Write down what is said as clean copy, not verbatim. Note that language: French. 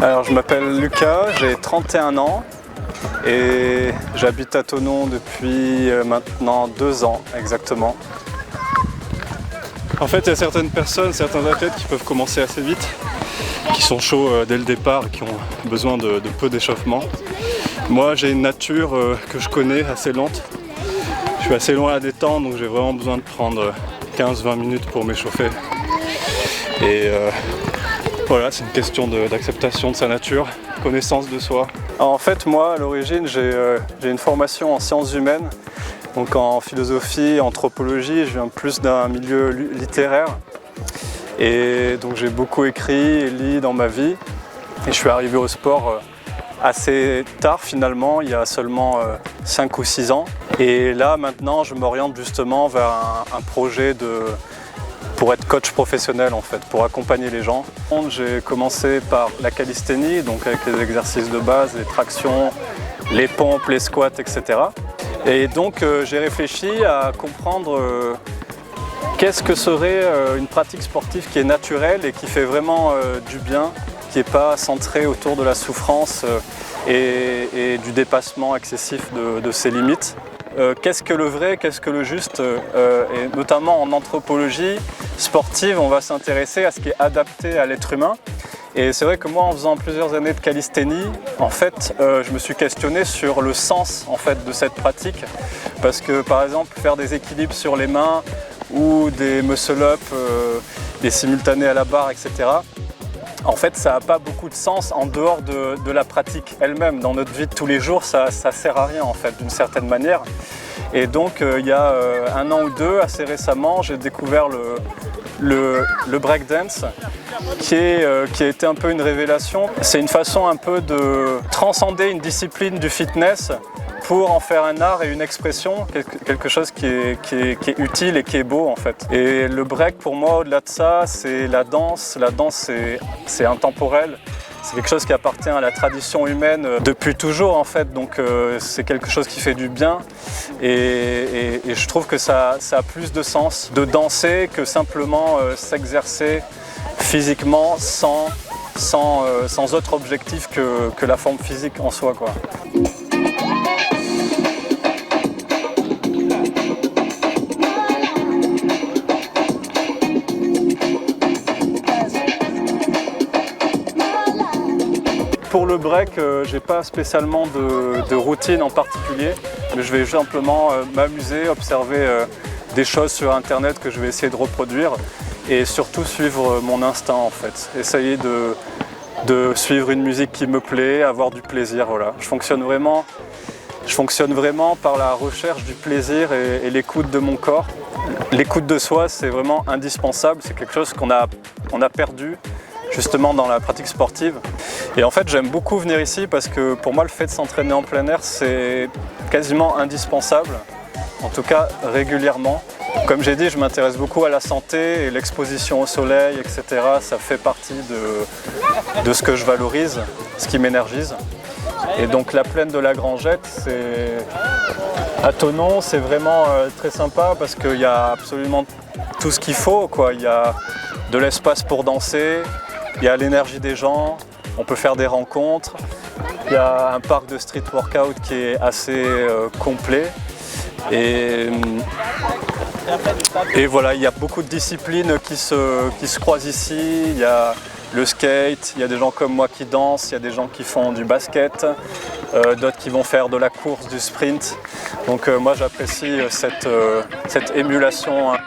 Alors je m'appelle Lucas, j'ai 31 ans et j'habite à Thonon depuis maintenant 2 ans exactement. En fait il y a certaines personnes, certains athlètes qui peuvent commencer assez vite, qui sont chauds dès le départ, qui ont besoin de peu d'échauffement. Moi j'ai une nature que je connais assez lente, je suis assez loin à détendre donc j'ai vraiment besoin de prendre 15-20 minutes pour m'échauffer. Et voilà, c'est une question d'acceptation de sa nature, connaissance de soi. Alors, en fait, moi, à l'origine, j'ai une formation en sciences humaines, donc en philosophie, anthropologie. Je viens plus d'un milieu littéraire. Et donc j'ai beaucoup écrit et lu dans ma vie. Et je suis arrivé au sport assez tard finalement, il y a seulement 5 ou 6 ans. Et là, maintenant, je m'oriente justement vers un projet pour être coach professionnel en fait, pour accompagner les gens. J'ai commencé par la calisthénie, donc avec les exercices de base, les tractions, les pompes, les squats, etc. Et donc j'ai réfléchi à comprendre qu'est-ce que serait une pratique sportive qui est naturelle et qui fait vraiment du bien, qui n'est pas centrée autour de la souffrance et du dépassement excessif de ses limites. Qu'est-ce que le vrai, qu'est-ce que le juste, et notamment en anthropologie sportive, on va s'intéresser à ce qui est adapté à l'être humain. Et c'est vrai que moi, en faisant plusieurs années de calisthénie, en fait, je me suis questionné sur le sens en fait, de cette pratique. Parce que par exemple, faire des équilibres sur les mains ou des muscle-up, des simultanés à la barre, etc. En fait, ça n'a pas beaucoup de sens en dehors de la pratique elle-même. Dans notre vie de tous les jours, ça ne sert à rien en fait, d'une certaine manière. Et donc, il y a 1 an ou 2, assez récemment, j'ai découvert le breakdance, qui a été un peu une révélation. C'est une façon un peu de transcender une discipline du fitness pour en faire un art et une expression, quelque chose qui est utile et qui est beau en fait. Et le break pour moi, au-delà de ça, c'est la danse. La danse, c'est intemporel. C'est quelque chose qui appartient à la tradition humaine depuis toujours en fait, donc c'est quelque chose qui fait du bien et je trouve que ça a plus de sens de danser que simplement s'exercer physiquement sans autre objectif que la forme physique en soi, quoi. Pour le break, j'ai pas spécialement de routine en particulier, mais je vais simplement m'amuser, observer des choses sur internet que je vais essayer de reproduire et surtout suivre mon instinct en fait. Essayer de suivre une musique qui me plaît, avoir du plaisir, voilà. Je fonctionne vraiment par la recherche du plaisir et l'écoute de mon corps. L'écoute de soi, c'est vraiment indispensable, c'est quelque chose qu'on a perdu justement dans la pratique sportive. Et en fait, j'aime beaucoup venir ici parce que pour moi, le fait de s'entraîner en plein air, c'est quasiment indispensable, en tout cas régulièrement. Comme j'ai dit, je m'intéresse beaucoup à la santé et l'exposition au soleil, etc. Ça fait partie de ce que je valorise, ce qui m'énergise. Et donc la plaine de la Grangette, à Thonon, c'est vraiment très sympa parce qu'il y a absolument tout ce qu'il faut, quoi. Il y a de l'espace pour danser, il y a l'énergie des gens, on peut faire des rencontres. Il y a un parc de street workout qui est assez complet. Et voilà, il y a beaucoup de disciplines qui se croisent ici. Il y a le skate, il y a des gens comme moi qui dansent, il y a des gens qui font du basket, d'autres qui vont faire de la course, du sprint. Donc moi j'apprécie cette émulation, hein.